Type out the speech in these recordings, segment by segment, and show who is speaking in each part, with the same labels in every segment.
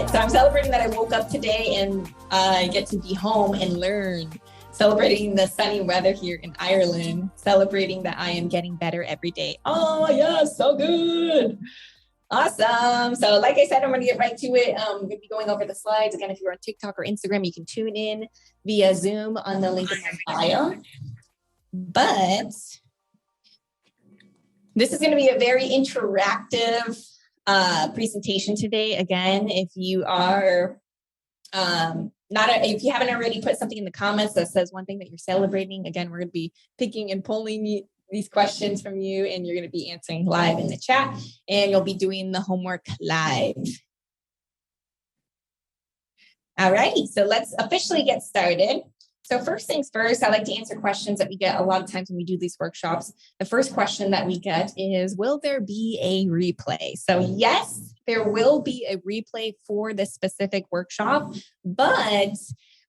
Speaker 1: right, so I'm celebrating that I woke up today and I get to be home and learn. Celebrating the sunny weather here in Ireland. Celebrating that I am getting better every day. Oh, yes, so good. Awesome. So like I said, I'm going to get right to it. I'm going to be going over the slides. Again, if you're on TikTok or Instagram, you can tune in via Zoom on the link in my bio. But this is going to be a very interactive presentation today. Again, if you are if you haven't already put something in the comments that says one thing that you're celebrating, again, we're going to be picking and pulling these questions from you, and you're going to be answering live in the chat, and you'll be doing the homework live. All righty, so let's officially get started. So first things first, I like to answer questions that we get a lot of times when we do these workshops. The first question that we get is, will there be a replay? So yes, there will be a replay for this specific workshop, but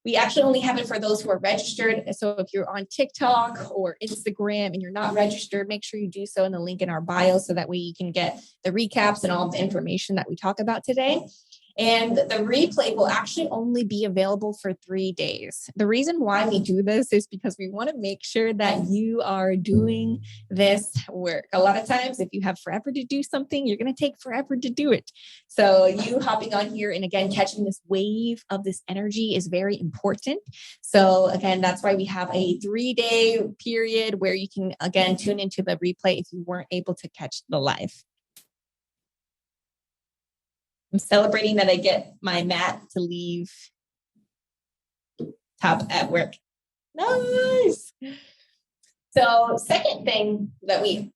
Speaker 1: we actually only have it for those who are registered. So if you're on TikTok or Instagram and you're not registered, make sure you do so in the link in our bio so that way you can get the recaps and all the information that we talk about today. And the replay will actually only be available for 3 days. The reason why we do this is because we want to make sure that you are doing this work. A lot of times, if you have forever to do something, you're going to take forever to do it. So you hopping on here and again, catching this wave of this energy is very important. So again, that's why we have a 3-day period where you can, again, tune into the replay if you weren't able to catch the live. I'm celebrating that I get my mat to leave top at work. Nice. So second thing that we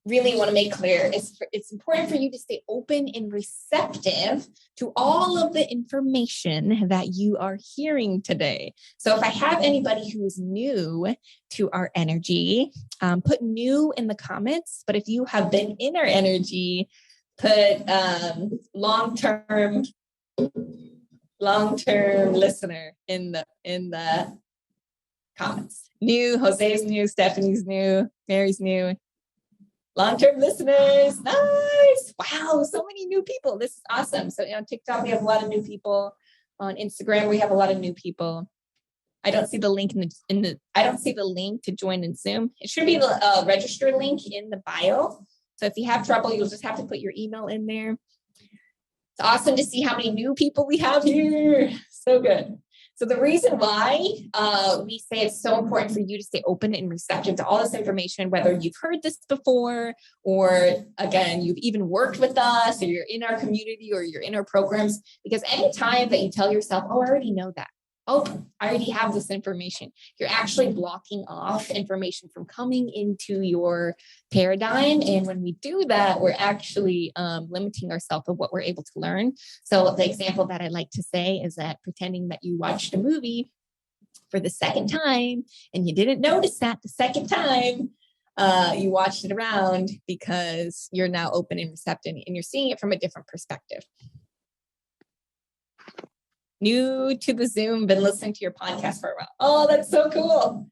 Speaker 1: really want to make clear is it's important for you to stay open and receptive to all of the information that you are hearing today. So if I have anybody who is new to our energy, put new in the comments. But if you have been in our energy, put long-term listener in the comments. New, Jose's new, Stephanie's new, Mary's new. Long-term listeners, nice. Wow, so many new people. This is awesome. So on TikTok, we have a lot of new people. On Instagram, we have a lot of new people. I don't see the link I don't see the link to join in Zoom. It should be the register link in the bio. So if you have trouble, you'll just have to put your email in there. It's awesome to see how many new people we have here. So good. So the reason why we say it's so important for you to stay open and receptive to all this information, whether you've heard this before, or again, you've even worked with us, or you're in our community, or you're in our programs, because anytime that you tell yourself, oh, I already know that. Oh, I already have this information. You're actually blocking off information from coming into your paradigm. And when we do that, we're actually limiting ourselves of what we're able to learn. So the example that I like to say is that pretending that you watched a movie for the second time and you didn't notice that the second time, you watched it around because you're now open and receptive and you're seeing it from a different perspective. New to the Zoom, been listening to your podcast for a while. Oh, that's so cool.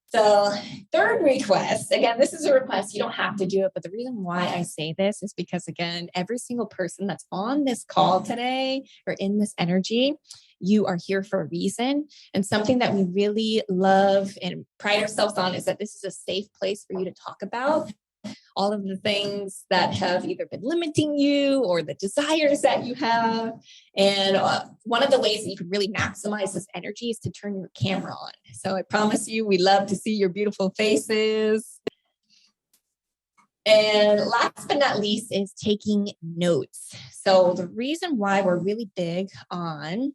Speaker 1: So third request, again, this is a request. You don't have to do it. But the reason why I say this is because, again, every single person that's on this call today or in this energy, you are here for a reason. And something that we really love and pride ourselves on is that this is a safe place for you to talk about all of the things that have either been limiting you or the desires that you have. And one of the ways that you can really maximize this energy is to turn your camera on. So I promise you, we love to see your beautiful faces. And last but not least is taking notes. So the reason why we're really big on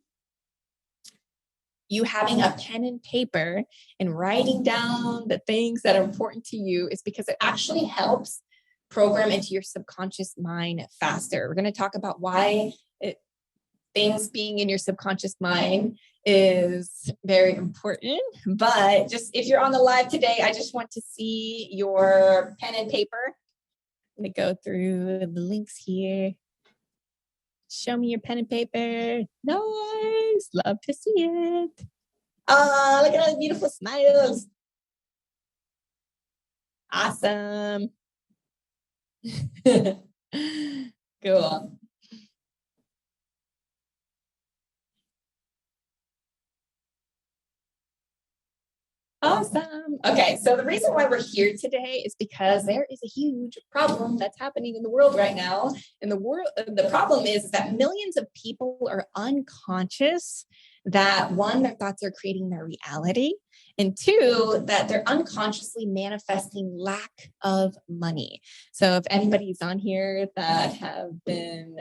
Speaker 1: you having a pen and paper and writing down the things that are important to you is because it actually helps program into your subconscious mind faster. We're going to talk about why things being in your subconscious mind is very important. But just if you're on the live today, I just want to see your pen and paper. I'm going to go through the links here. Show me your pen and paper. Nice. Love to see it. Oh, look at all the beautiful smiles. Awesome. Cool. Awesome. Okay, so the reason why we're here today is because there is a huge problem that's happening in the world right now. And the problem is that millions of people are unconscious that one, their thoughts are creating their reality, and two, that they're unconsciously manifesting lack of money. So if anybody's on here that have been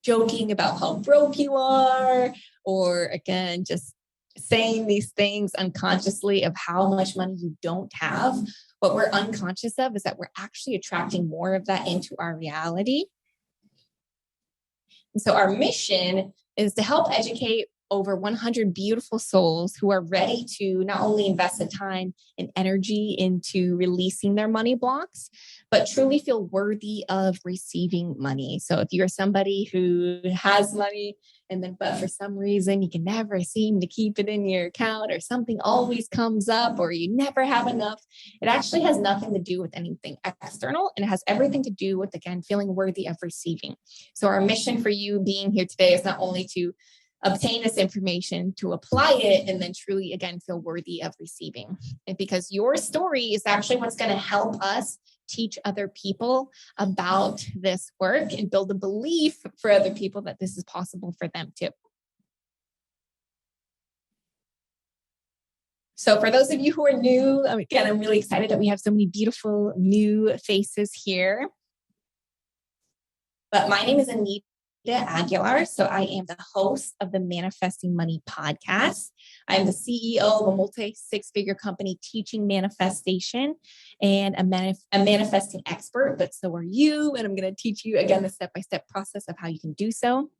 Speaker 1: joking about how broke you are, or again, just saying these things unconsciously of how much money you don't have, what we're unconscious of is that we're actually attracting more of that into our reality. And so our mission is to help educate over 100 beautiful souls who are ready to not only invest the time and energy into releasing their money blocks, but truly feel worthy of receiving money. So if you're somebody who has money but for some reason you can never seem to keep it in your account, or something always comes up, or you never have enough, it actually has nothing to do with anything external. And it has everything to do with, again, feeling worthy of receiving. So our mission for you being here today is not only to obtain this information, to apply it, and then truly, again, feel worthy of receiving. And because your story is actually what's going to help us teach other people about this work and build a belief for other people that this is possible for them too. So for those of you who are new, again, I'm really excited that we have so many beautiful new faces here. But my name is Anita Aguilar. So I am the host of the Manifesting Money podcast. I'm the CEO of a multi-six-figure company teaching manifestation, and a manifesting expert, but so are you. And I'm going to teach you, again, the step-by-step process of how you can do so.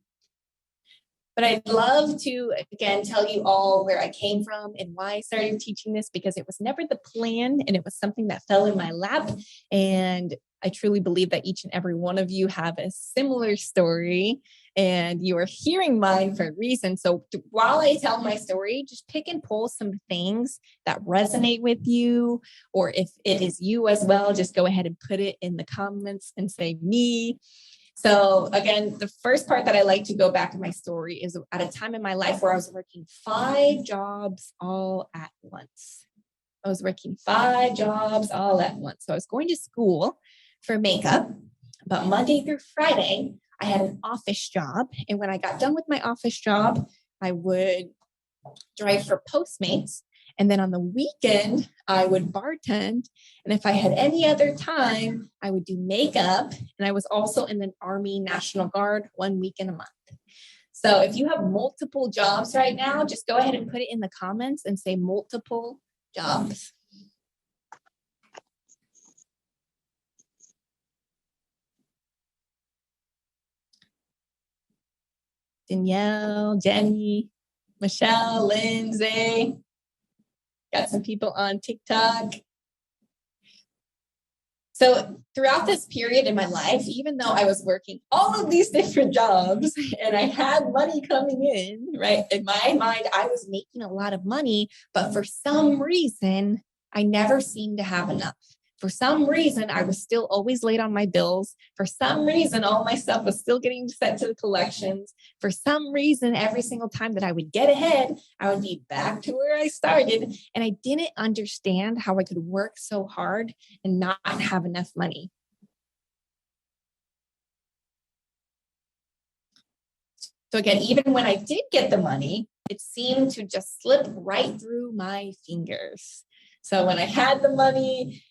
Speaker 1: But I'd love to, again, tell you all where I came from and why I started teaching this, because it was never the plan, and it was something that fell in my lap. And I truly believe that each and every one of you have a similar story, and you are hearing mine for a reason. So while I tell my story, just pick and pull some things that resonate with you, or if it is you as well, just go ahead and put it in the comments and say me. So again, the first part that I like to go back in my story is at a time in my life where I was working 5 jobs all at once. I was working 5 jobs all at once. So I was going to school for makeup, but Monday through Friday, I had an office job. And when I got done with my office job, I would drive for Postmates. And then on the weekend, I would bartend. And if I had any other time, I would do makeup. And I was also in the Army National Guard 1 week in a month. So if you have multiple jobs right now, just go ahead and put it in the comments and say multiple jobs. Danielle, Jenny, Michelle, Lindsay. Got some people on TikTok. So throughout this period in my life, even though I was working all of these different jobs and I had money coming in, right? In my mind, I was making a lot of money, but for some reason, I never seemed to have enough. For some reason, I was still always late on my bills. For some reason, all my stuff was still getting sent to the collections. For some reason, every single time that I would get ahead, I would be back to where I started. And I didn't understand how I could work so hard and not have enough money. So again, even when I did get the money, it seemed to just slip right through my fingers. So when I had the money,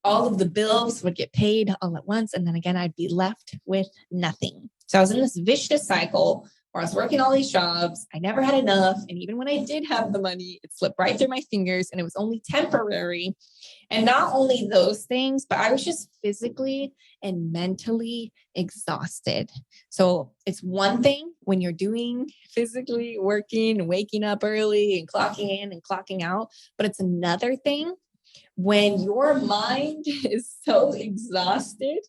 Speaker 1: all of the bills would get paid all at once. And then again, I'd be left with nothing. So I was in this vicious cycle where I was working all these jobs. I never had enough. And even when I did have the money, it slipped right through my fingers, and it was only temporary. And not only those things, but I was just physically and mentally exhausted. So it's one thing when you're doing physically working, waking up early and clocking in and clocking out, but it's another thing when your mind is so exhausted.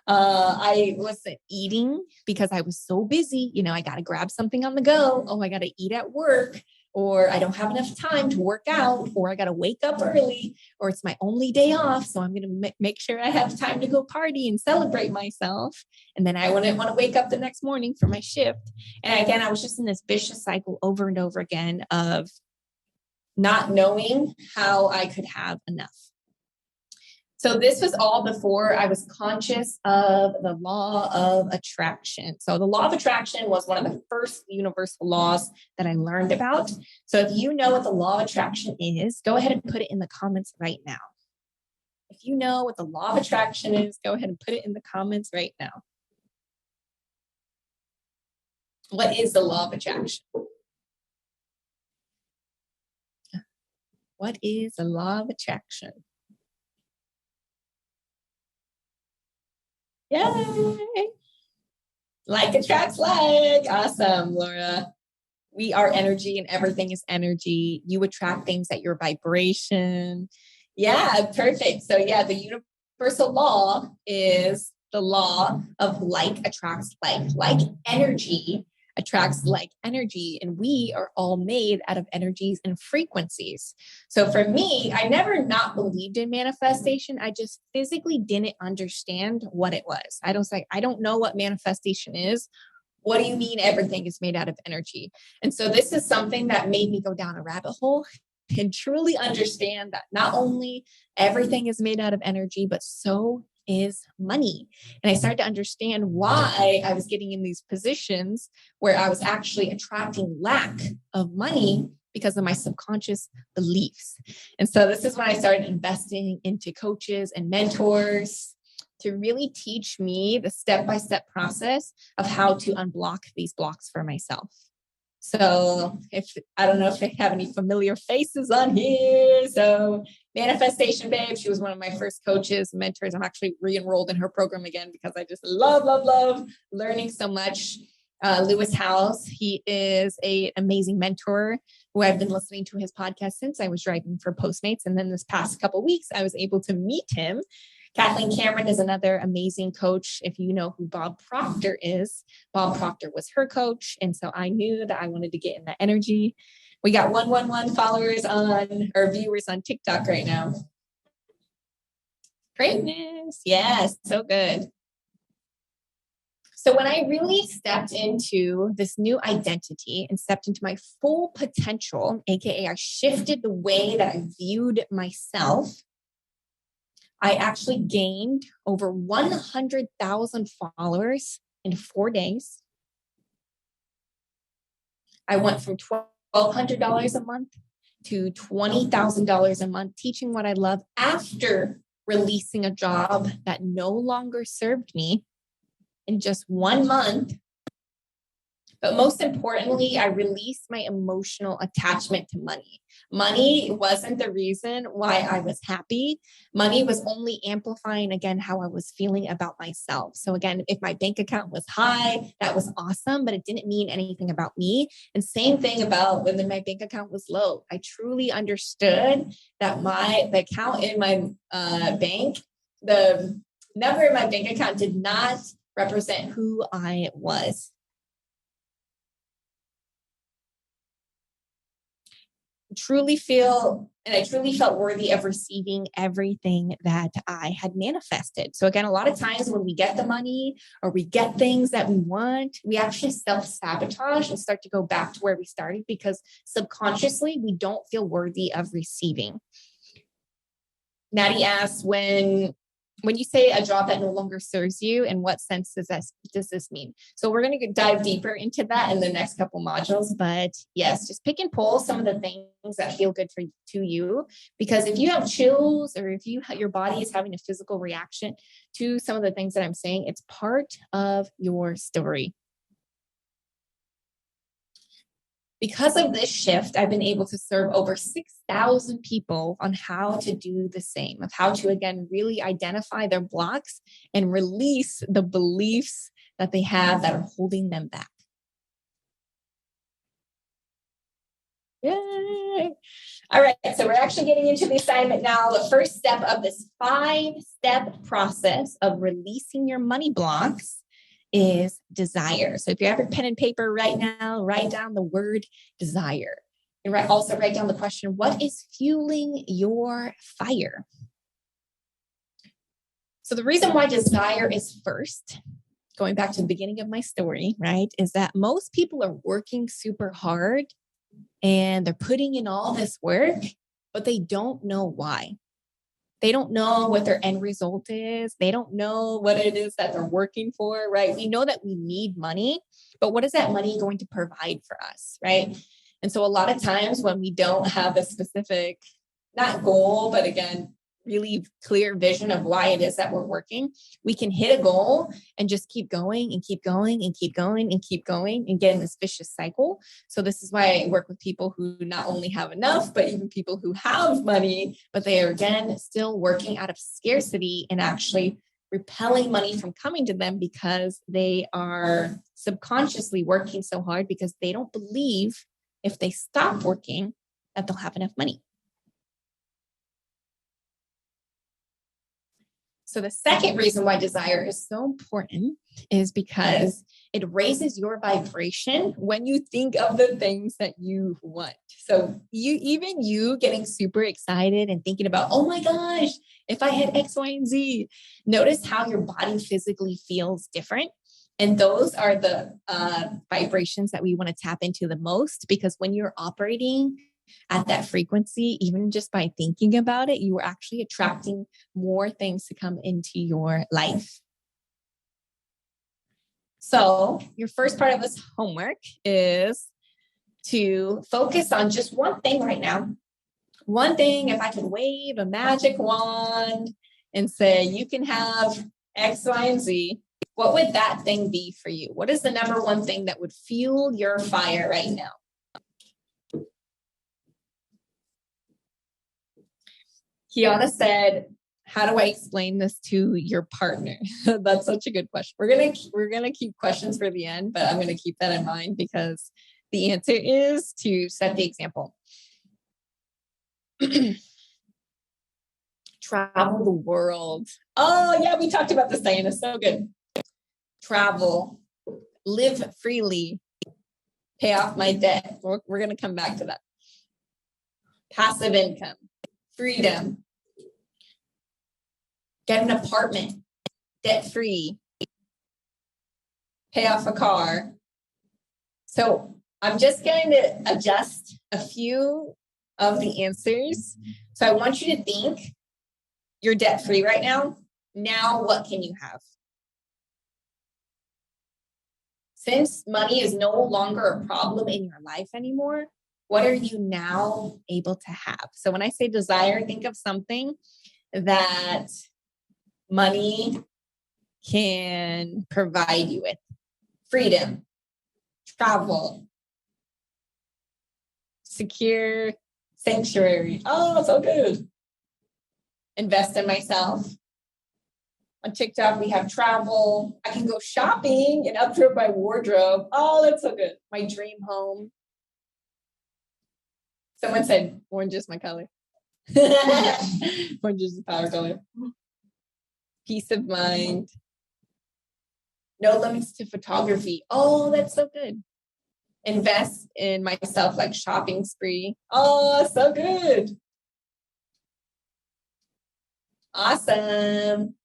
Speaker 1: I wasn't eating because I was so busy. I got to grab something on the go. Oh, I got to eat at work, or I don't have enough time to work out, or I got to wake up early, or it's my only day off. So I'm going to make sure I have time to go party and celebrate myself. And then I wouldn't want to wake up the next morning for my shift. And again, I was just in this vicious cycle over and over again of not knowing how I could have enough. So this was all before I was conscious of the law of attraction. So the law of attraction was one of the first universal laws that I learned about. So if you know what the law of attraction is, go ahead and put it in the comments right now. If you know what the law of attraction is, go ahead and put it in the comments right now. What is the law of attraction? What is the law of attraction? Yay! Like attracts like. Awesome, Laura. We are energy and everything is energy. You attract things at your vibration. Yeah, perfect. So yeah, the universal law is the law of like attracts like. Like energy attracts like energy. And we are all made out of energies and frequencies. So for me, I never not believed in manifestation. I just physically didn't understand what it was. I don't know what manifestation is. What do you mean everything is made out of energy? And so this is something that made me go down a rabbit hole and truly understand that not only everything is made out of energy, but so is money. And I started to understand why I was getting in these positions where I was actually attracting lack of money because of my subconscious beliefs. And so this is when I started investing into coaches and mentors to really teach me the step-by-step process of how to unblock these blocks for myself. So I don't know if I have any familiar faces on here. So Manifestation Babe, she was one of my first coaches, mentors. I'm actually re-enrolled in her program again because I just love learning so much. Lewis Howes, he is an amazing mentor who I've been listening to his podcast since I was driving for Postmates. And then this past couple of weeks, I was able to meet him. Kathleen Cameron is another amazing coach. If you know who Bob Proctor is, Bob Proctor was her coach. And so I knew that I wanted to get in that energy. We got 111 followers or viewers on TikTok right now. Greatness. Yes, so good. So when I really stepped into this new identity and stepped into my full potential, AKA I shifted the way that I viewed myself, I actually gained over 100,000 followers in 4 days. I went from $1,200 a month to $20,000 a month, teaching what I love after releasing a job that no longer served me in just 1 month. But most importantly, I released my emotional attachment to money. Money wasn't the reason why I was happy. Money was only amplifying, again, how I was feeling about myself. So again, if my bank account was high, that was awesome, but it didn't mean anything about me. And same thing about when my bank account was low. I truly understood that the account in my bank, the number in my bank account did not represent who I was. I truly felt worthy of receiving everything that I had manifested. So again, a lot of times when we get the money or we get things that we want, we actually self-sabotage and start to go back to where we started because subconsciously we don't feel worthy of receiving. Natty asks, when you say a job that no longer serves you, in what sense does this mean? So we're going to dive deeper into that in the next couple modules. But yes, just pick and pull some of the things that feel good to you. Because if you have chills or if your body is having a physical reaction to some of the things that I'm saying, it's part of your story. Because of this shift, I've been able to serve over 6,000 people on how to do the same, of how to, again, really identify their blocks and release the beliefs that they have that are holding them back. Yay. All right, so we're actually getting into the assignment now. The first step of this 5-step process of releasing your money blocks is desire. So if you have your pen and paper right now, write down the word desire. And also write down the question, what is fueling your fire? So the reason why desire is first, going back to the beginning of my story, right, is that most people are working super hard and they're putting in all this work, but they don't know why. They don't know what their end result is. They don't know what it is that they're working for, right? We know that we need money, but what is that money going to provide for us, right? And so a lot of times when we don't have a specific, not goal, but again, really clear vision of why it is that we're working, we can hit a goal and just keep going and keep going and keep going and keep going and get in this vicious cycle. So this is why I work with people who not only have enough, but even people who have money, but they are again still working out of scarcity and actually repelling money from coming to them because they are subconsciously working so hard because they don't believe if they stop working that they'll have enough money. So the second reason why desire is so important is because it raises your vibration when you think of the things that you want. So you getting super excited and thinking about, oh my gosh, if I had X, Y, and Z, notice how your body physically feels different. And those are the vibrations that we want to tap into the most, because when you're operating at that frequency, even just by thinking about it, you are actually attracting more things to come into your life. So your first part of this homework is to focus on just one thing right now. One thing, if I could wave a magic wand and say, you can have X, Y, and Z, what would that thing be for you? What is the number one thing that would fuel your fire right now? Kiana said, how do I explain this to your partner? That's such a good question. We're gonna keep questions for the end, but I'm gonna keep that in mind because the answer is to set the example. Travel the world. Oh yeah, we talked about this, Diana. So good. Travel, live freely, pay off my debt. We're gonna come back to that. Passive income, freedom. Get an apartment, debt-free, pay off a car. So I'm just going to adjust a few of the answers. So I want you to think you're debt-free right now. Now, what can you have? Since money is no longer a problem in your life anymore, what are you now able to have? So when I say desire, think of something that money can provide you with. Freedom, travel, secure sanctuary. Oh, so good. Invest in myself. On TikTok, we have travel. I can go shopping and upgrade my wardrobe. Oh, that's so good. My dream home. Someone said orange is my color. Orange is the power color. Peace of mind. No limits to photography. Oh, that's so good. Invest in myself, like shopping spree. Oh, so good. Awesome.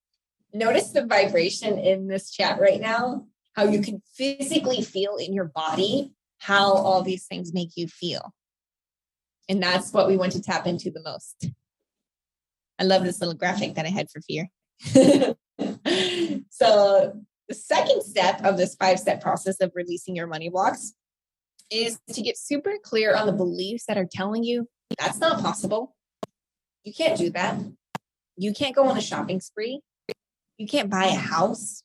Speaker 1: Notice the vibration in this chat right now, how you can physically feel in your body how all these things make you feel. And that's what we want to tap into the most. I love this little graphic that I had for fear. So the second step of this 5-step process of releasing your money blocks is to get super clear on the beliefs that are telling you that's not possible. You can't do that. You can't go on a shopping spree. You can't buy a house.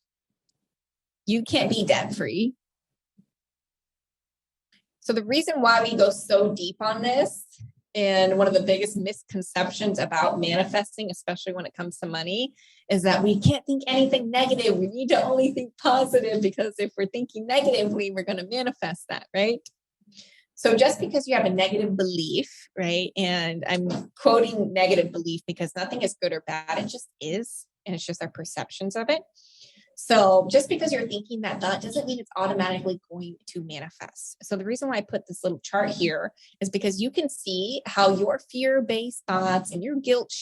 Speaker 1: You can't be debt-free. So the reason why we go so deep on this, and one of the biggest misconceptions about manifesting, especially when it comes to money, is that we can't think anything negative. We need to only think positive, because if we're thinking negatively, we're going to manifest that, right? So just because you have a negative belief, right? And I'm quoting negative belief because nothing is good or bad. It just is. And it's just our perceptions of it. So just because you're thinking that thought doesn't mean it's automatically going to manifest. So the reason why I put this little chart here is because you can see how your fear-based thoughts and your guilt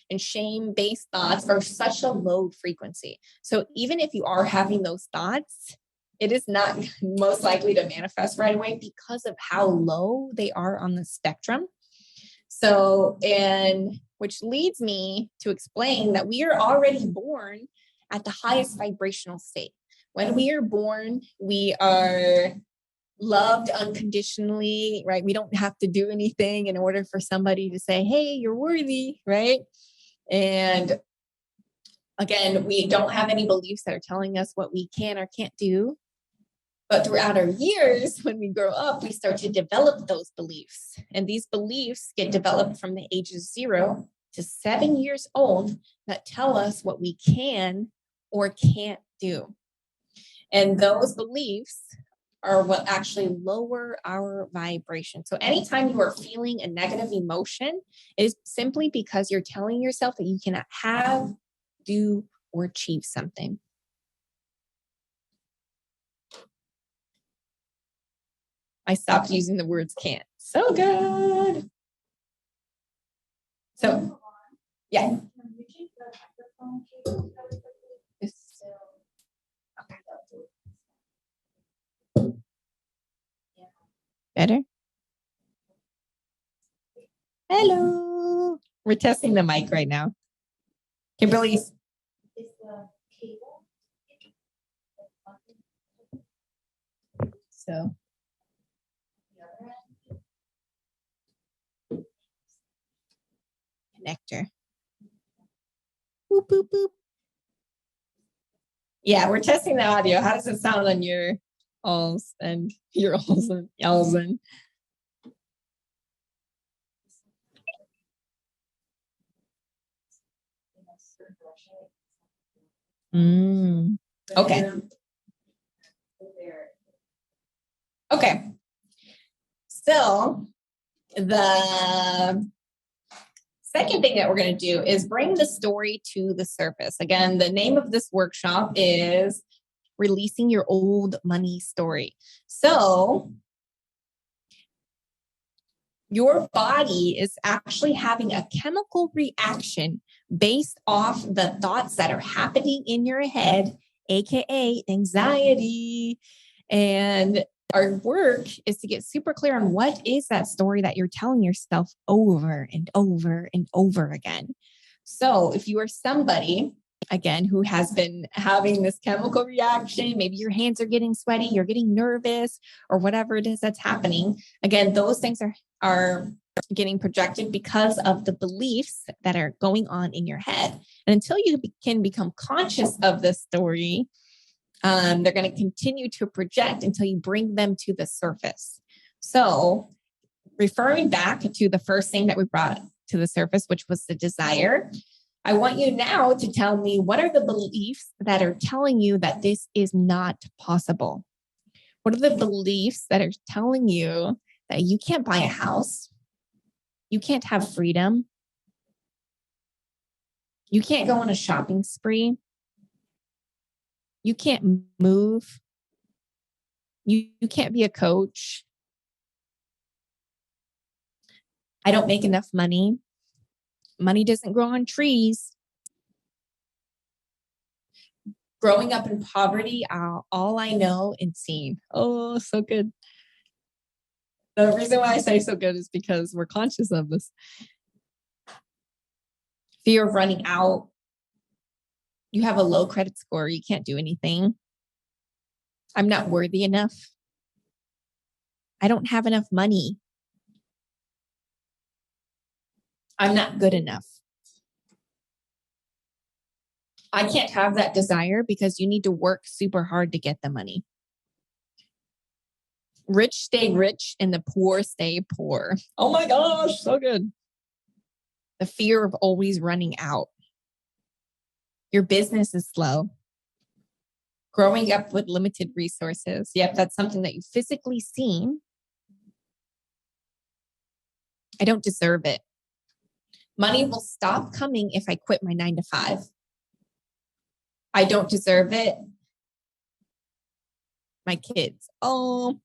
Speaker 1: and shame-based thoughts are such a low frequency. So even if you are having those thoughts, it is not most likely to manifest right away because of how low they are on the spectrum. So, and which leads me to explain that we are already born at the highest vibrational state. When we are born, we are loved unconditionally, right? We don't have to do anything in order for somebody to say, hey, you're worthy, right? And again, we don't have any beliefs that are telling us what we can or can't do. But throughout our years, when we grow up, we start to develop those beliefs. And these beliefs get developed from the ages 0 to 7 years old that tell us what we can or can't do. And those beliefs are what actually lower our vibration. So anytime you are feeling a negative emotion, it is simply because you're telling yourself that you cannot have, do, or achieve something. I stopped using the words can't. So good. So, yeah. Better? Hello. We're testing the mic right now. Kimberly. Is the cable? So. Connector. Boop, boop, boop. Yeah, we're testing the audio. How does it sound on your alls and your alls and yells and okay. Okay. So the second thing that we're going to do is bring the story to the surface. Again, the name of this workshop is Releasing Your Old Money Story. So your body is actually having a chemical reaction based off the thoughts that are happening in your head, aka anxiety. And our work is to get super clear on what is that story that you're telling yourself over and over and over again. So if you are somebody, again, who has been having this chemical reaction, maybe your hands are getting sweaty, you're getting nervous, or whatever it is that's happening, again, those things are getting projected because of the beliefs that are going on in your head. And until you can become conscious of the story, they're going to continue to project until you bring them to the surface. So referring back to the first thing that we brought to the surface, which was the desire, I want you now to tell me, what are the beliefs that are telling you that this is not possible? What are the beliefs that are telling you that you can't buy a house? You can't have freedom. You can't go on a shopping spree. You can't move. You can't be a coach. I don't make enough money. Money doesn't grow on trees. Growing up in poverty, all I know and seen. Oh, so good. The reason why I say so good is because we're conscious of this. Fear of running out. You have a low credit score. You can't do anything. I'm not worthy enough. I don't have enough money. I'm not good enough. I can't have that desire because you need to work super hard to get the money. Rich stay rich and the poor stay poor. Oh my gosh, so good. The fear of always running out. Your business is slow. Growing up with limited resources. Yep, that's something that you've physically seen. I don't deserve it. Money will stop coming if I quit my 9 to 5. I don't deserve it. My kids. Oh.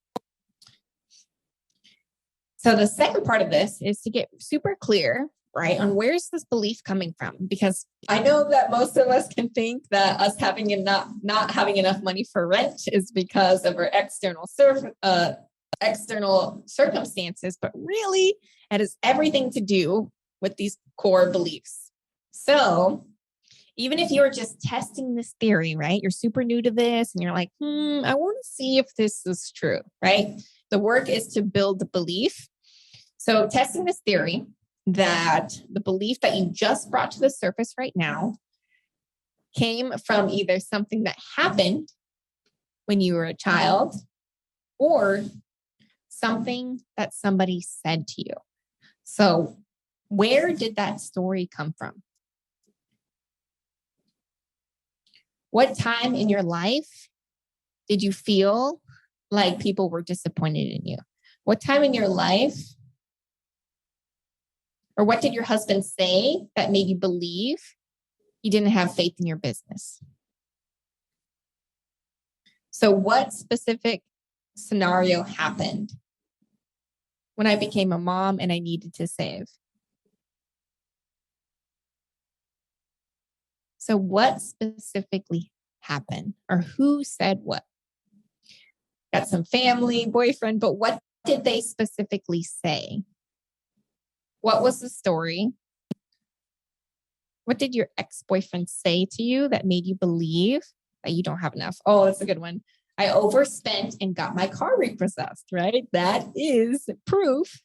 Speaker 1: So the second part of this is to get super clear right? On where's this belief coming from? Because I know that most of us can think that us having not having enough money for rent is because of our external circumstances, but really it has everything to do with these core beliefs. So even if you're just testing this theory, right? You're super new to this and you're like, I want to see if this is true, right? The work is to build the belief. So testing this theory that the belief that you just brought to the surface right now came from either something that happened when you were a child or something that somebody said to you. So where did that story come from? What time in your life did you feel like people were disappointed in you? What time in your life, or what did your husband say that made you believe he didn't have faith in your business? So what specific scenario happened when I became a mom and I needed to save? So what specifically happened, or who said what? Got some family, boyfriend, but what did they specifically say? What was the story? What did your ex-boyfriend say to you that made you believe that you don't have enough? Oh, that's a good one. I overspent and got my car repossessed, right? That is proof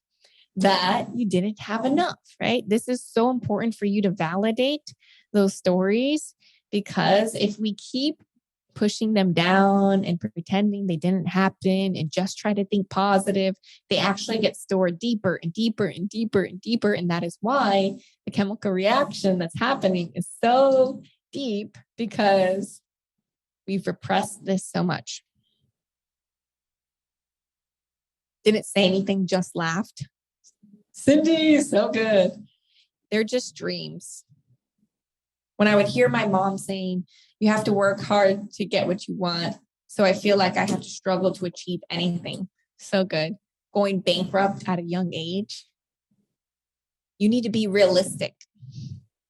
Speaker 1: that you didn't have enough, right? This is so important for you to validate those stories, because if we keep pushing them down and pretending they didn't happen and just try to think positive, they actually get stored deeper and deeper and deeper and deeper. And that is why the chemical reaction that's happening is so deep, because we've repressed this so much. Didn't say anything, just laughed. Cindy, so good. They're just dreams. When I would hear my mom saying, you have to work hard to get what you want, so I feel like I have to struggle to achieve anything. So good. Going bankrupt at a young age. You need to be realistic.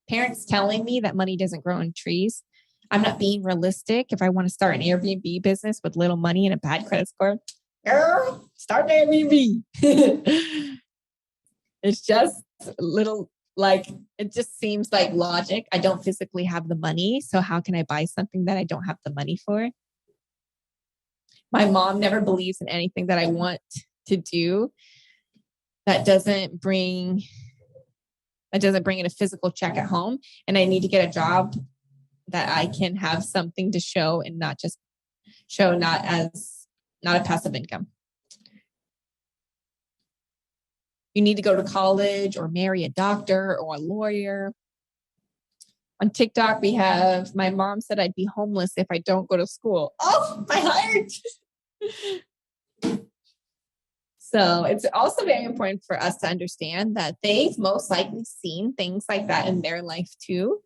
Speaker 1: Parents telling me that money doesn't grow on trees. I'm not being realistic. If I want to start an Airbnb business with little money and a bad credit score, girl, start an Airbnb. It's just little, like, it just seems like logic. I don't physically have the money, so how can I buy something that I don't have the money for? My mom never believes in anything that I want to do that doesn't bring in a physical check at home. And I need to get a job that I can have something to show, and not just show, not a passive income. You need to go to college or marry a doctor or a lawyer. On TikTok, we have, my mom said I'd be homeless if I don't go to school. Oh, my heart. So it's also very important for us to understand that they've most likely seen things like that in their life too.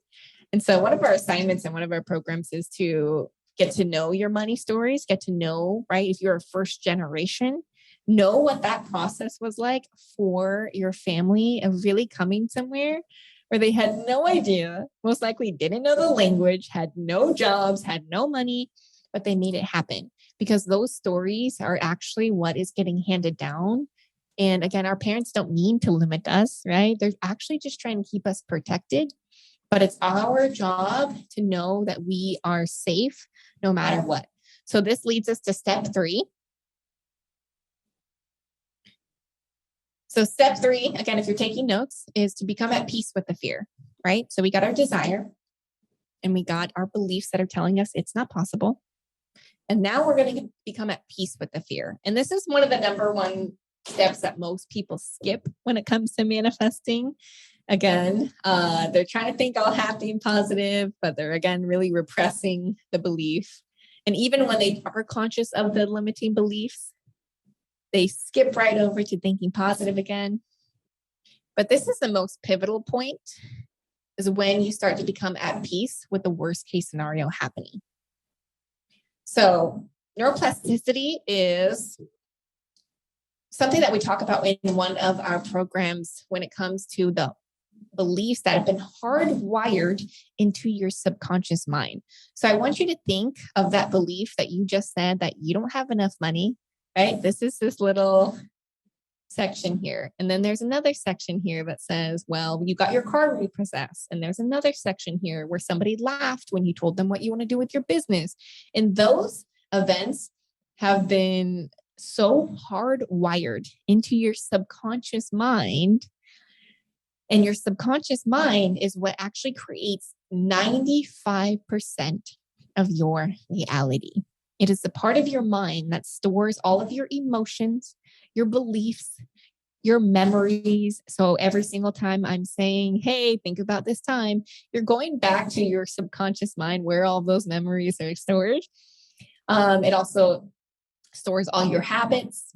Speaker 1: And so one of our assignments and one of our programs is to get to know your money stories, get to know, right? If you're a first generation, know what that process was like for your family of really coming somewhere where they had no idea, most likely didn't know the language, had no jobs, had no money, but they made it happen, because those stories are actually what is getting handed down. And again, our parents don't mean to limit us, right? They're actually just trying to keep us protected. But it's our job to know that we are safe no matter what. So this leads us to step 3. So step 3, again, if you're taking notes, is to become at peace with the fear, right? So we got our desire and we got our beliefs that are telling us it's not possible. And now we're going to become at peace with the fear. And this is one of the number one steps that most people skip when it comes to manifesting. Again, they're trying to think all happy and positive, but they're, again, really repressing the belief. And even when they are conscious of the limiting beliefs, they skip right over to thinking positive again. But this is the most pivotal point, is when you start to become at peace with the worst case scenario happening. So neuroplasticity is something that we talk about in one of our programs when it comes to the
Speaker 2: beliefs that have been hardwired into your subconscious mind. So I want you to think of that belief that you just said that you don't have enough money, right? This is this little section here. And then there's another section here that says, well, you got your car repossessed. And there's another section here where somebody laughed when you told them what you want to do with your business. And those events have been so hardwired into your subconscious mind. And your subconscious mind is what actually creates 95% of your reality. It is the part of your mind that stores all of your emotions, your beliefs, your memories. So every single time I'm saying, hey, think about this time, you're going back to your subconscious mind where all those memories are stored. It also stores all your habits.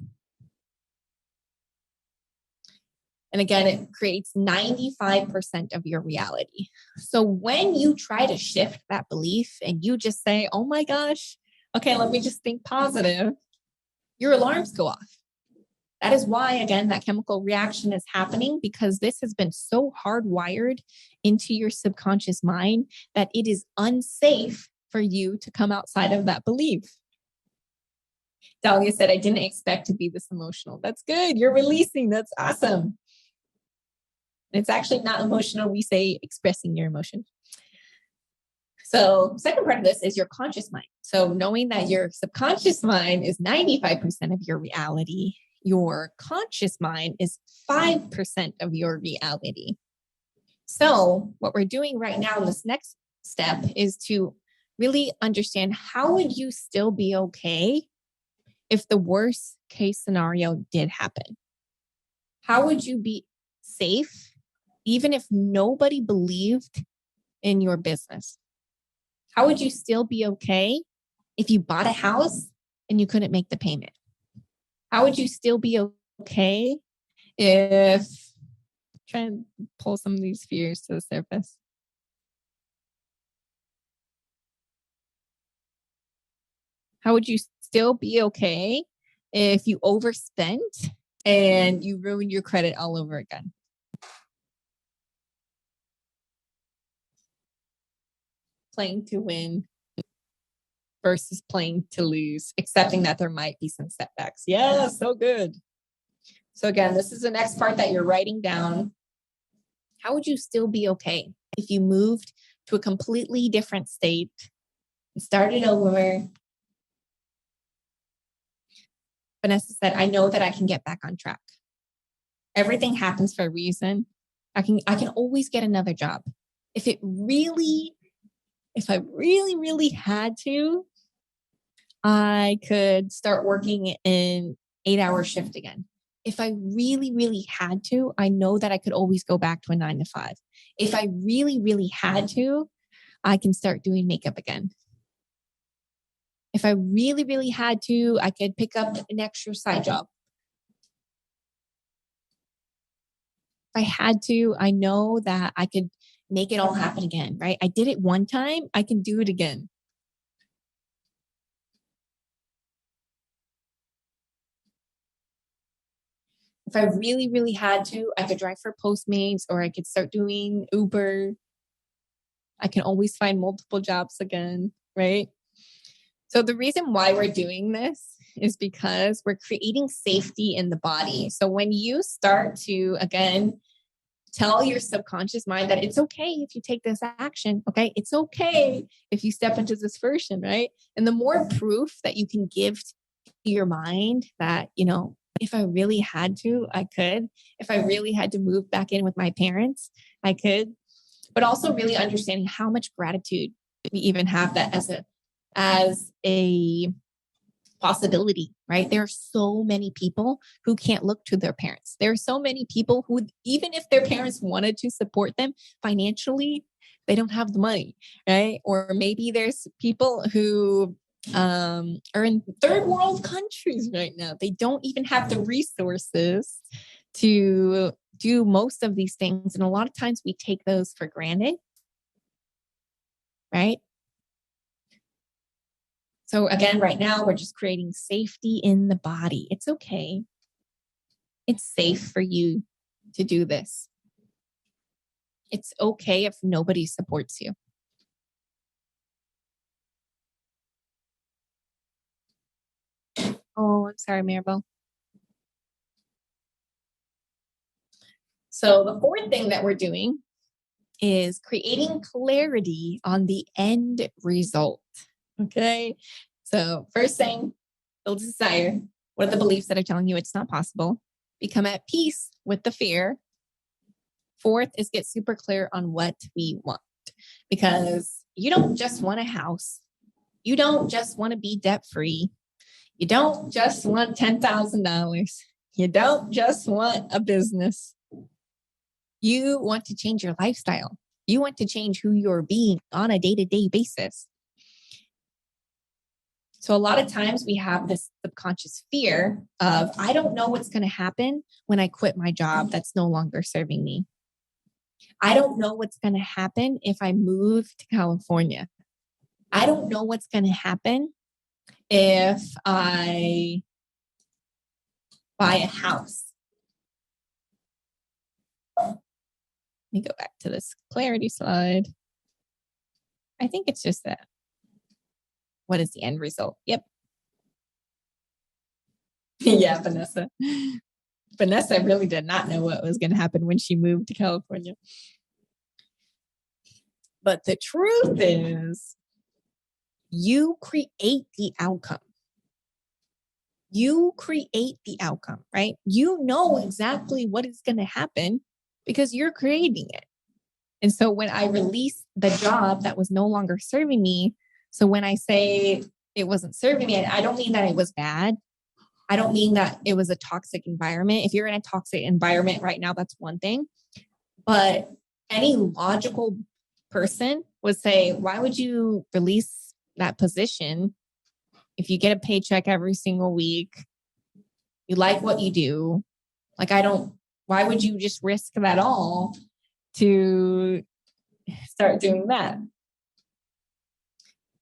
Speaker 2: And again, it creates 95% of your reality. So when you try to shift that belief and you just say, oh my gosh, okay, let me just think positive, your alarms go off. That is why, again, that chemical reaction is happening, because this has been so hardwired into your subconscious mind that it is unsafe for you to come outside of that belief. Dahlia said, I didn't expect to be this emotional. That's good. You're releasing. That's awesome. It's actually not emotional. We say expressing your emotion. So second part of this is your conscious mind. So knowing that your subconscious mind is 95% of your reality, your conscious mind is 5% of your reality. So what we're doing right now in this next step is to really understand, how would you still be okay if the worst case scenario did happen? How would you be safe even if nobody believed in your business? How would you still be okay if you bought a house and you couldn't make the payment? How would you still be okay if, try and pull some of these fears to the surface? How would you still be okay if you overspent and you ruined your credit all over again? Playing to win versus playing to lose, accepting that there might be some setbacks. Yeah, so good. So again, this is the next part that you're writing down. How would you still be okay if you moved to a completely different state and started over? Vanessa said, I know that I can get back on track. Everything happens for a reason. I can always get another job. If I really had to, I could start working in 8-hour shift again. If I really had to, I know that I could always go back to a 9 to 5. If I really had to, I can start doing makeup again. If I really had to, I could pick up an extra side job. If I had to, I know that I could make it all happen again, right? I did it one time, I can do it again. If I really had to, I could drive for Postmates, or I could start doing Uber. I can always find multiple jobs again, right? So the reason why we're doing this is because we're creating safety in the body. So when you start to, again, tell your subconscious mind that it's okay if you take this action, okay? It's okay if you step into this version, right? And the more proof that you can give to your mind that, if I really had to, I could. If I really had to move back in with my parents, I could. But also really understanding how much gratitude we even have that as a possibility, right? There are so many people who can't look to their parents. There are so many people who, even if their parents wanted to support them financially, they don't have the money, right? Or maybe there's people who are in third world countries right now. They don't even have the resources to do most of these things. And a lot of times we take those for granted, right? So again, right now, we're just creating safety in the body. It's okay. It's safe for you to do this. It's okay if nobody supports you. Oh, I'm sorry, Maribel. So the fourth thing that we're doing is creating clarity on the end result. Okay. So first thing, build desire. What are the beliefs that are telling you it's not possible? Become at peace with the fear. Fourth is get super clear on what we want, because you don't just want a house. You don't just want to be debt free. You don't just want $10,000. You don't just want a business. You want to change your lifestyle. You want to change who you're being on a day-to-day basis. So a lot of times we have this subconscious fear of, I don't know what's going to happen when I quit my job that's no longer serving me. I don't know what's going to happen if I move to California. I don't know what's going to happen if I buy a house. Let me go back to this clarity slide. I think it's just that. What is the end result? Yep. Yeah, Vanessa. Vanessa really did not know what was going to happen when she moved to California. But the truth is, you create the outcome. You create the outcome, right? You know exactly what is going to happen because you're creating it. And so when I released the job that was no longer serving me, so when I say it wasn't serving me, I don't mean that it was bad. I don't mean that it was a toxic environment. If you're in a toxic environment right now, that's one thing. But any logical person would say, why would you release that position if you get a paycheck every single week? You like what you do. Like, why would you just risk that all to start doing that?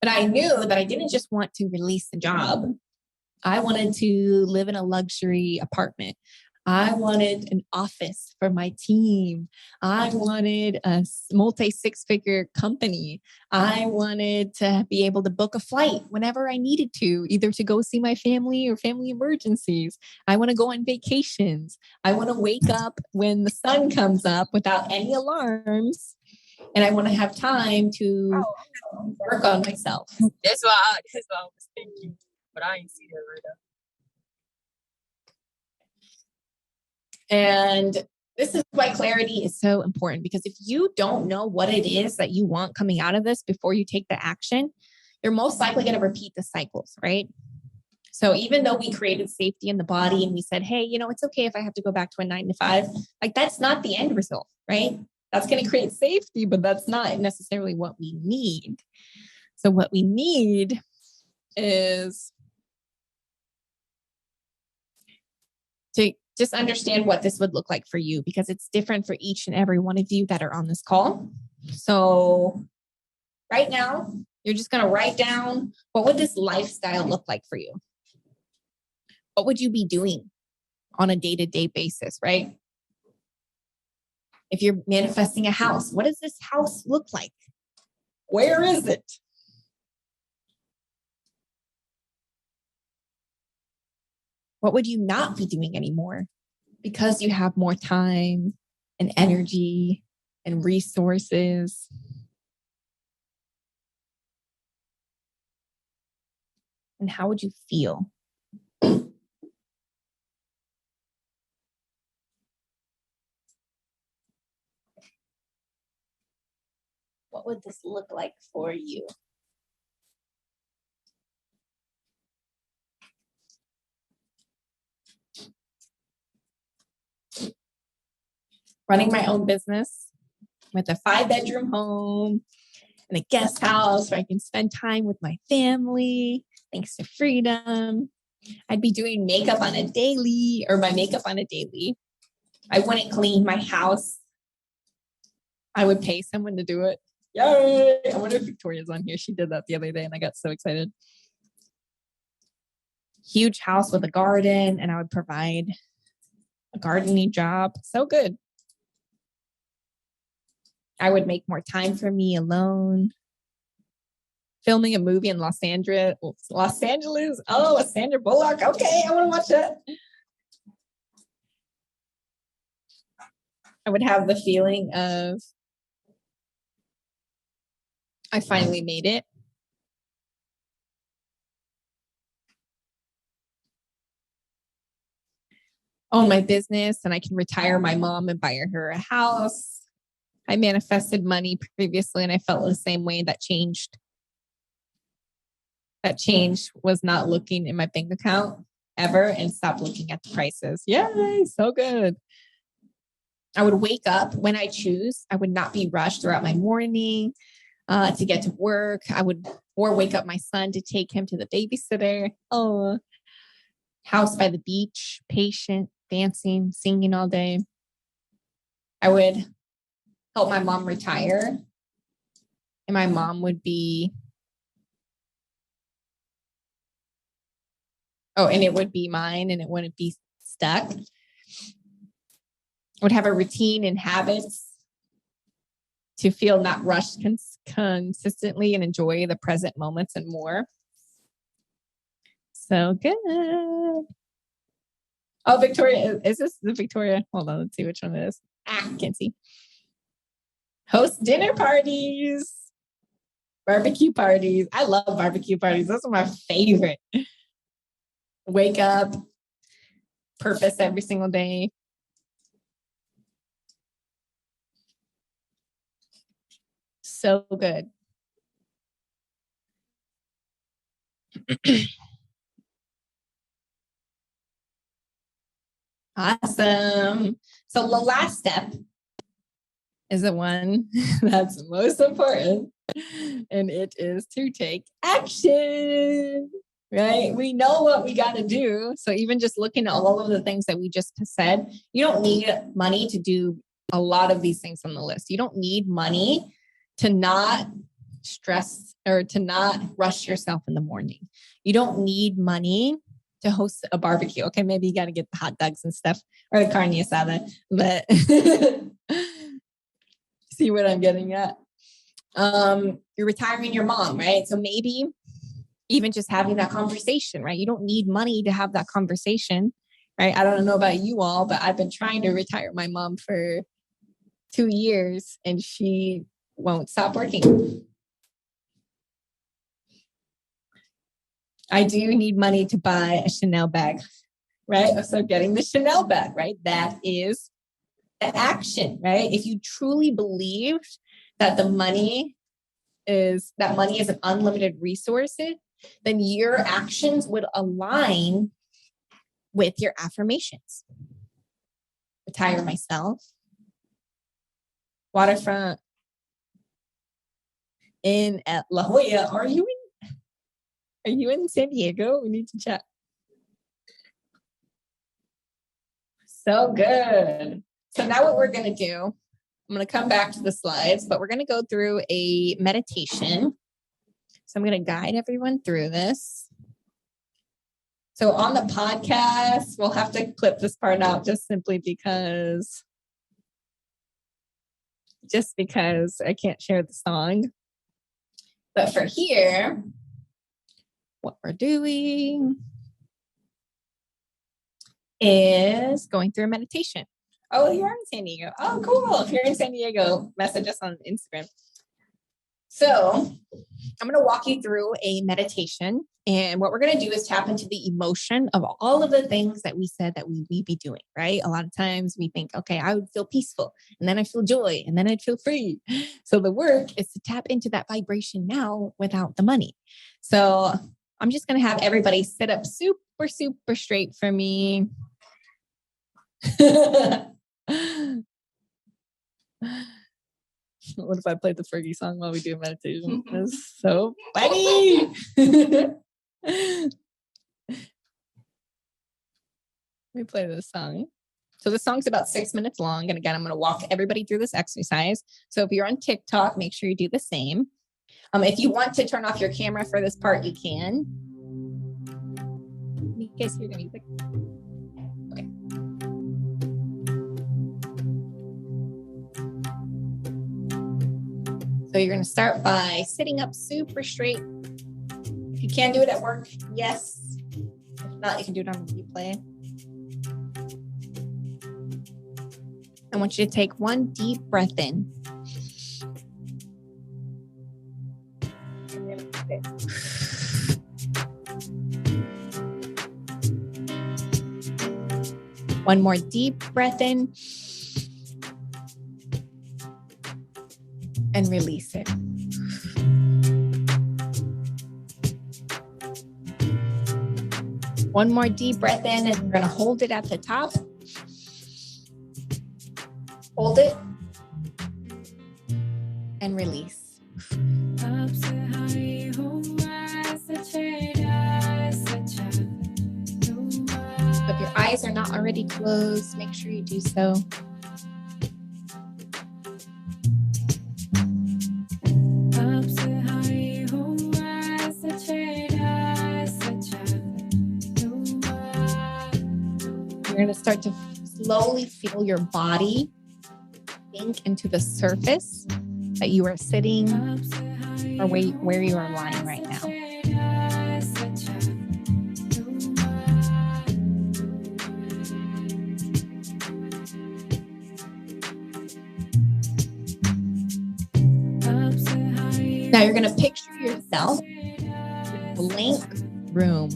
Speaker 2: But I knew that I didn't just want to release the job. I wanted to live in a luxury apartment. I wanted an office for my team. I wanted a multi six-figure company. I wanted to be able to book a flight whenever I needed to, either to go see my family or family emergencies. I want to go on vacations. I want to wake up when the sun comes up without any alarms. And I want to have time to work on myself.
Speaker 3: That's what I was thinking, but I ain't see that right now.
Speaker 2: And this is why clarity is so important, because if you don't know what it is that you want coming out of this before you take the action, you're most likely going to repeat the cycles, right? So even though we created safety in the body and we said, hey, it's okay if I have to go back to a 9 to 5, like that's not the end result, right? That's going to create safety, but that's not necessarily what we need. So what we need is to just understand what this would look like for you, because it's different for each and every one of you that are on this call. So right now, you're just going to write down, what would this lifestyle look like for you? What would you be doing on a day-to-day basis, right? If you're manifesting a house, what does this house look like? Where is it? What would you not be doing anymore because you have more time and energy and resources? And how would you feel? What would this look like for you? Running my own business with a 5-bedroom home and a guest house where I can spend time with my family, thanks to freedom. I'd be doing makeup on a daily, or my makeup on a daily. I wouldn't clean my house. I would pay someone to do it. Yay! I wonder if Victoria's on here. She did that the other day and I got so excited. Huge house with a garden, and I would provide a gardening job. So good. I would make more time for me alone. Filming a movie in Los Angeles. Oh, with Sandra Bullock. Okay, I want to watch that. I would have the feeling of I finally made it. Own my business and I can retire my mom and buy her a house. I manifested money previously and I felt the same way. That changed. That change was not looking in my bank account ever and stop looking at the prices. Yay, so good. I would wake up when I choose. I would not be rushed throughout my morning to get to work. I would or wake up my son to take him to the babysitter. Oh, house by the beach, patient, dancing, singing all day. I would help my mom retire. And my mom would be, and it would be mine and it wouldn't be stuck. I would have a routine and habits to feel not rushed consistently and enjoy the present moments and more. So good. Oh, Victoria, is this the Victoria? Hold on, let's see which one it is. Can't see. Host dinner parties, barbecue parties. I love barbecue parties. Those are my favorite. Wake up, purpose every single day. So good. Awesome. So the last step is the one that's most important, and it is to take action, right? We know what we got to do. So even just looking at all of the things that we just said, you don't need money to do a lot of these things on the list. You don't need money to not stress or to not rush yourself in the morning. You don't need money to host a barbecue. Okay, maybe you got to get the hot dogs and stuff or the carne asada, but see what I'm getting at. You're retiring your mom, right? So maybe even just having that conversation, right? You don't need money to have that conversation, right? I don't know about you all, but I've been trying to retire my mom for 2 years and she won't stop working. I do need money to buy a Chanel bag, right? So getting the Chanel bag, right? That is the action, right? If you truly believed that money is an unlimited resource, then your actions would align with your affirmations. Retire myself. Waterfront in La Jolla. Are you in San Diego? We need to chat. So good. So now what we're going to do, I'm going to come back to the slides, but we're going to go through a meditation. So I'm going to guide everyone through this. So on the podcast, we'll have to clip this part out just because I can't share the song. But for here, what we're doing is going through a meditation. Oh, you're in San Diego. Oh, cool. If you're in San Diego, message us on Instagram. So I'm going to walk you through a meditation. And what we're going to do is tap into the emotion of all of the things that we said that we be doing, right? A lot of times we think, okay, I would feel peaceful and then I feel joy and then I'd feel free. So the work is to tap into that vibration now without the money. So I'm just going to have everybody sit up super, super straight for me. What if I played the Fergie song while we do meditation? That's so funny. Let me play this song. So the song's about 6 minutes long. And again, I'm going to walk everybody through this exercise. So if you're on TikTok, make sure you do the same. If you want to turn off your camera for this part, you can. You guys hear the music? Okay. So you're going to start by sitting up super straight. If you can do it at work, yes. If not, you can do it on the replay. I want you to take one deep breath in. One more deep breath in. And release it. One more deep breath in, and we're going to hold it at the top. Hold it. And release. If your eyes are not already closed, make sure you do so. You're going to start to slowly feel your body sink into the surface that you are sitting or where you are lying right now. Now you're going to picture yourself in a blank room.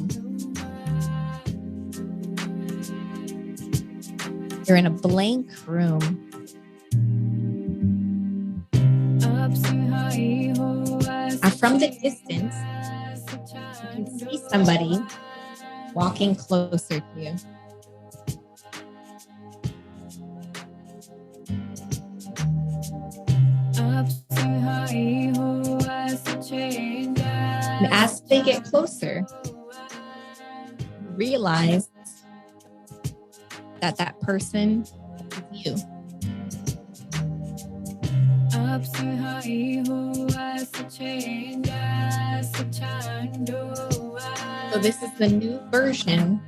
Speaker 2: You're in a blank room. Now from the distance, you can see somebody walking closer to you. And as they get closer, you realize that person is you. So this is the new version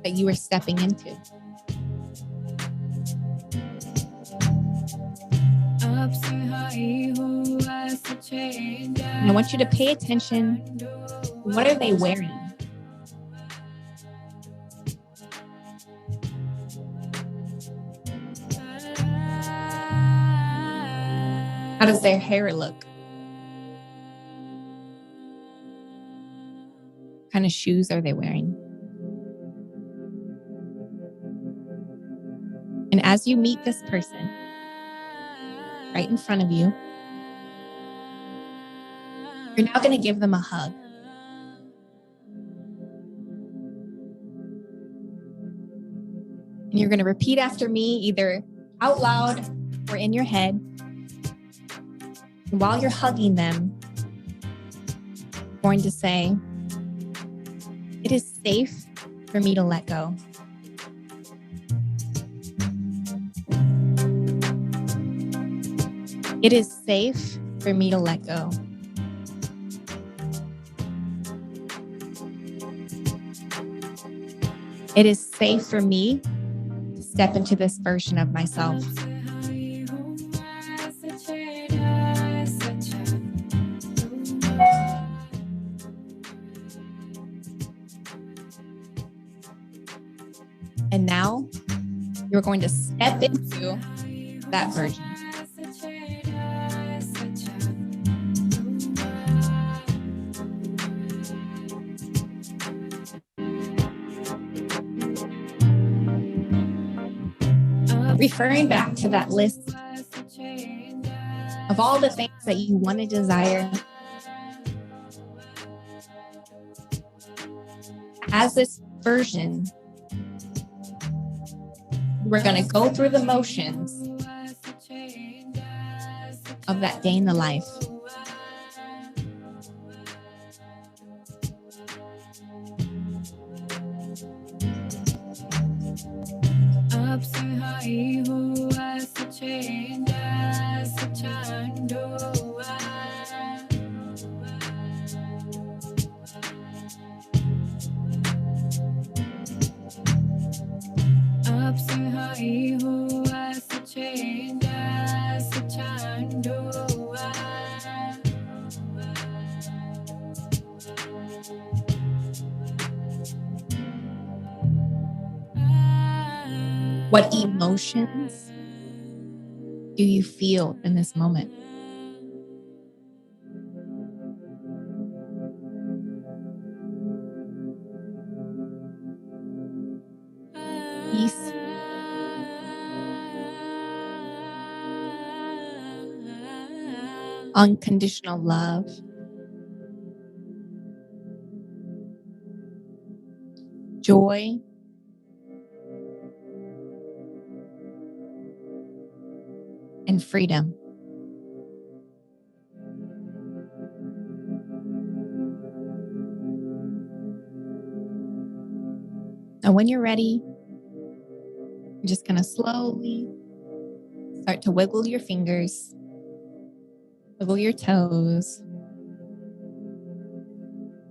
Speaker 2: that you are stepping into. And I want you to pay attention. What are they wearing? How does their hair look? What kind of shoes are they wearing? And as you meet this person right in front of you, you're now going to give them a hug. And you're going to repeat after me, either out loud or in your head. And while you're hugging them, you're going to say, "It is safe for me to let go." It is safe for me to let go. It is safe for me to step into this version of myself. And now you're going to step into that version. Referring back to that list of all the things that you want to desire, as this version, we're going to go through the motions of that day in the life. What emotions do you feel in this moment? Peace, unconditional love, joy, and freedom. Now, when you're ready, you're just going to slowly start to wiggle your fingers, wiggle your toes,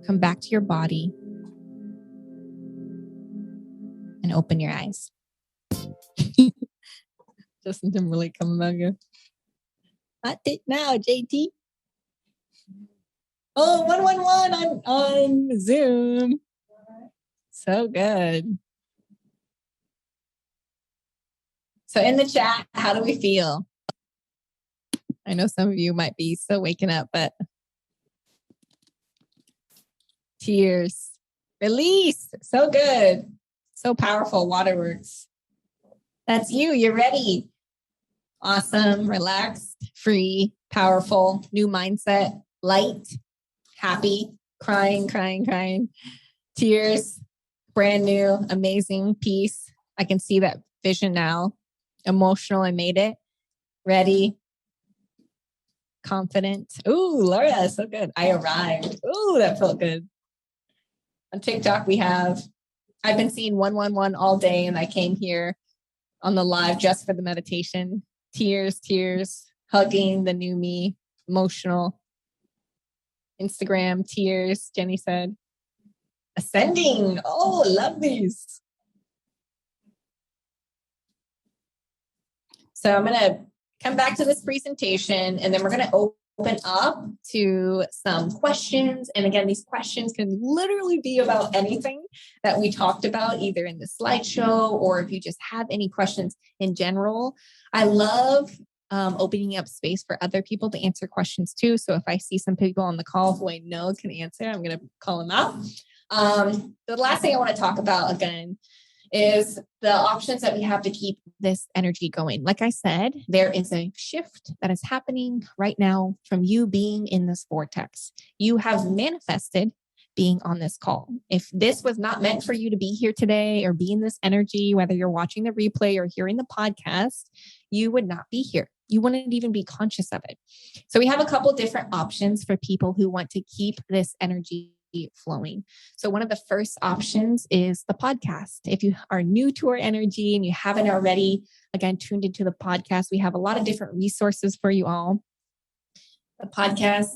Speaker 2: come back to your body, and open your eyes. Justin Timberlake coming back here. Not it now, JT. Oh, 111 on Zoom. So good. So in the chat, how do we feel? I know some of you might be still waking up, but tears, release. So good. So powerful. Waterworks. That's you. You're ready. Awesome. Relaxed, free, powerful, new mindset, light, happy, crying. Tears, brand new, amazing, peace. I can see that vision now. Emotional, I made it. Ready, confident. Ooh, Laura, so good. I arrived. Ooh, that felt good. On TikTok, I've been seeing 111 all day, and I came here on the live just for the meditation. Tears, hugging the new me, emotional. Instagram, tears, Jenny said. Ascending. Oh, love these. So I'm going to come back to this presentation, and then we're going to open up to some questions. And again, these questions can literally be about anything that we talked about, either in the slideshow or if you just have any questions in general. I love opening up space for other people to answer questions too. So if I see some people on the call who I know can answer, I'm going to call them out. The last thing I want to talk about again is the options that we have to keep this energy going. Like I said, there is a shift that is happening right now from you being in this vortex. You have manifested being on this call. If this was not meant for you to be here today or be in this energy, whether you're watching the replay or hearing the podcast, you would not be here. You wouldn't even be conscious of it. So we have a couple different options for people who want to keep this energy flowing. So one of the first options is the podcast. If you are new to our energy and you haven't already, again, tuned into the podcast, we have a lot of different resources for you all. The podcast,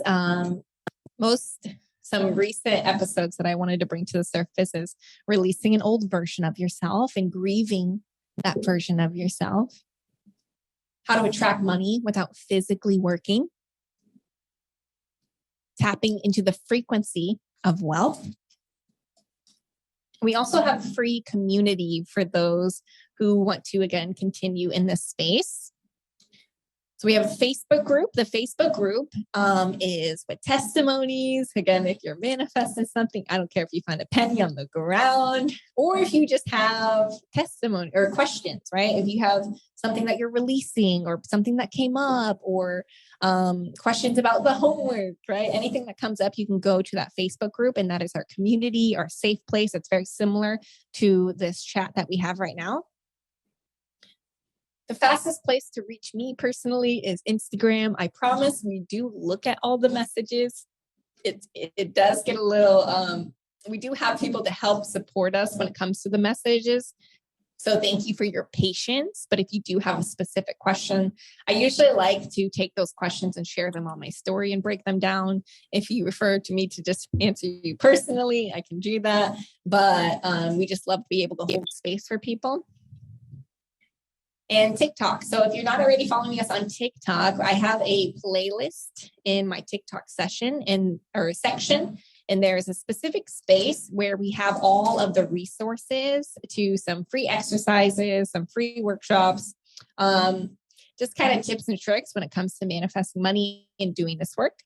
Speaker 2: some recent episodes that I wanted to bring to the surface is releasing an old version of yourself and grieving that version of yourself. How to attract money without physically working. Tapping into the frequency of wealth. We also have free community for those who want to, again, continue in this space. So we have a Facebook group. The Facebook group is with testimonies. Again, if you're manifesting something, I don't care if you find a penny on the ground or if you just have testimony or questions, right? If you have something that you're releasing or something that came up or questions about the homework, right? Anything that comes up, you can go to that Facebook group, and that is our community, our safe place. It's very similar to this chat that we have right now. The fastest place to reach me personally is Instagram. I promise we do look at all the messages. It does get a little, we do have people to help support us when it comes to the messages. So thank you for your patience. But if you do have a specific question, I usually like to take those questions and share them on my story and break them down. If you refer to me to just answer you personally, I can do that. But we just love to be able to hold space for people. And TikTok. So if you're not already following us on TikTok, I have a playlist in my TikTok section. And there's a specific space where we have all of the resources to some free exercises, some free workshops, just kind of tips and tricks when it comes to manifesting money and doing this work.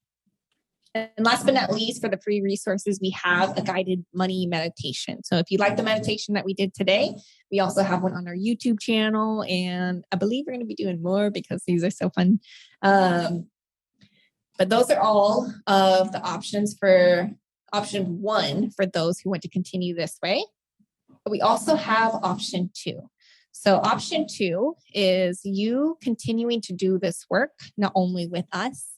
Speaker 2: And last but not least, for the free resources, we have a guided money meditation. So if you like the meditation that we did today, we also have one on our YouTube channel. And I believe we're going to be doing more because these are so fun. But those are all of the options for option 1 for those who want to continue this way. But we also have option 2. So option 2 is you continuing to do this work, not only with us,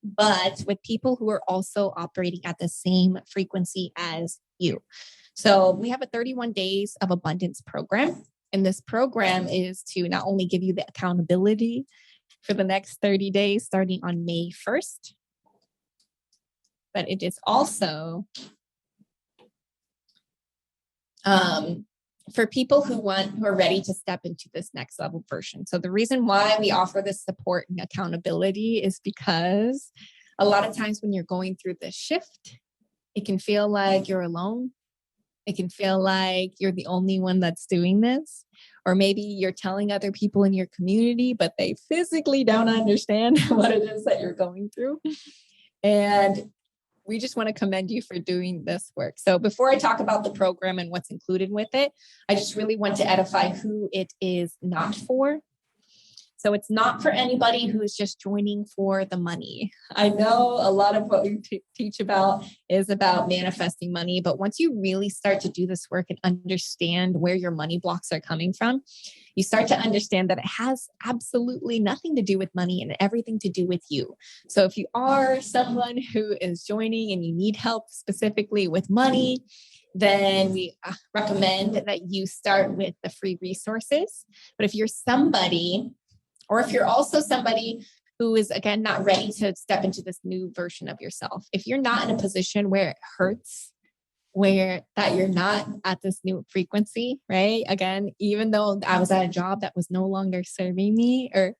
Speaker 2: but with people who are also operating at the same frequency as you. So we have a 31 days of abundance program. And this program is to not only give you the accountability for the next 30 days, starting on May 1st, but it is also for people who are ready to step into this next level version. So the reason why we offer this support and accountability is because a lot of times when you're going through this shift, it can feel like you're alone. It can feel like you're the only one that's doing this. Or maybe you're telling other people in your community, but they physically don't understand what it is that you're going through. And we just want to commend you for doing this work. So before I talk about the program and what's included with it, I just really want to edify who it is not for. So it's not for anybody who is just joining for the money. I know a lot of what we teach about is about manifesting money, but once you really start to do this work and understand where your money blocks are coming from, you start to understand that it has absolutely nothing to do with money and everything to do with you. So if you are someone who is joining and you need help specifically with money, then we recommend that you start with the free resources. But if you're somebody, or if you're also somebody who is, again, not ready to step into this new version of yourself, if you're not in a position where it hurts, where that you're not at this new frequency, right? Again, even though I was at a job that was no longer serving me, and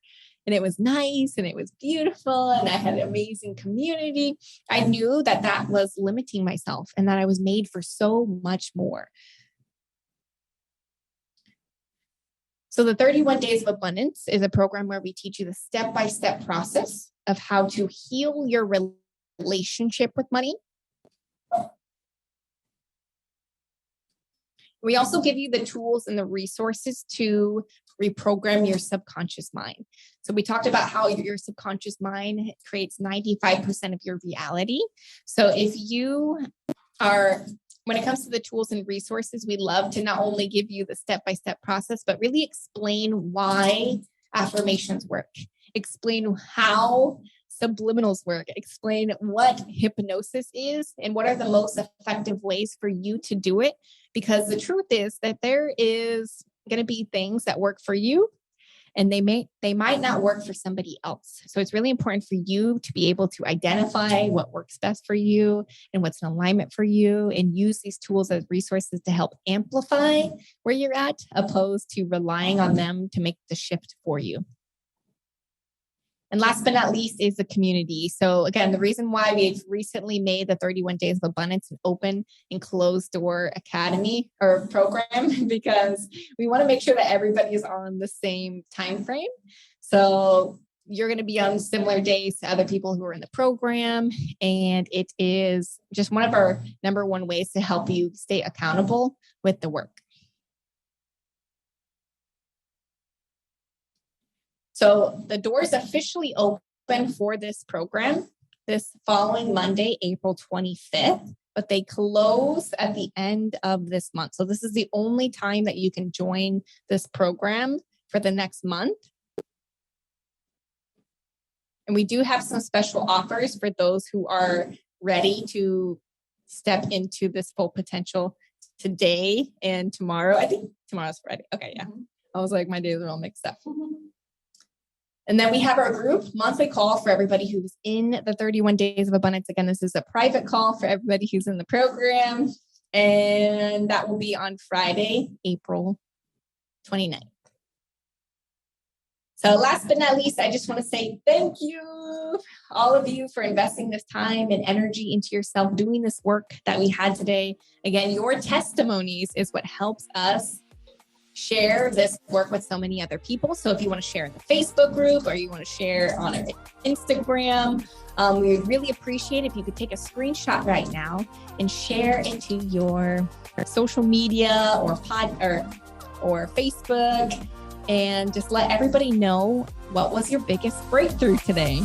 Speaker 2: it was nice and it was beautiful and I had an amazing community, I knew that that was limiting myself and that I was made for so much more. So the 31 Days of Abundance is a program where we teach you the step-by-step process of how to heal your relationship with money. We also give you the tools and the resources to reprogram your subconscious mind. So we talked about how your subconscious mind creates 95% of your reality. So if you are... When it comes to the tools and resources, we love to not only give you the step-by-step process, but really explain why affirmations work, explain how subliminals work, explain what hypnosis is, and what are the most effective ways for you to do it. Because the truth is that there is going to be things that work for you, and they might not work for somebody else. So it's really important for you to be able to identify what works best for you and what's in alignment for you, and use these tools as resources to help amplify where you're at, opposed to relying on them to make the shift for you. And last but not least is the community. So again, the reason why we've recently made the 31 Days of Abundance an open and closed door academy or program, because we want to make sure that everybody is on the same time frame. So you're going to be on similar days to other people who are in the program. And it is just one of our number one ways to help you stay accountable with the work. So the doors officially open for this program this following Monday, April 25th, but they close at the end of this month. So this is the only time that you can join this program for the next month. And we do have some special offers for those who are ready to step into this full potential today and tomorrow. I think tomorrow's Friday. Okay, yeah. I was like, my days are all mixed up. And then we have our group monthly call for everybody who's in the 31 Days of Abundance. Again, this is a private call for everybody who's in the program. And that will be on Friday, April 29th.
Speaker 1: So last but not least, I just want to say thank you, all of you, for investing this time and energy into yourself, doing this work that we had today. Again, your testimonies is what helps us share this work with so many other people. So if you want to share in the Facebook group or you want to share on our Instagram, we would really appreciate if you could take a screenshot right now and share into your social media or Facebook, and just let everybody know what was your biggest breakthrough today.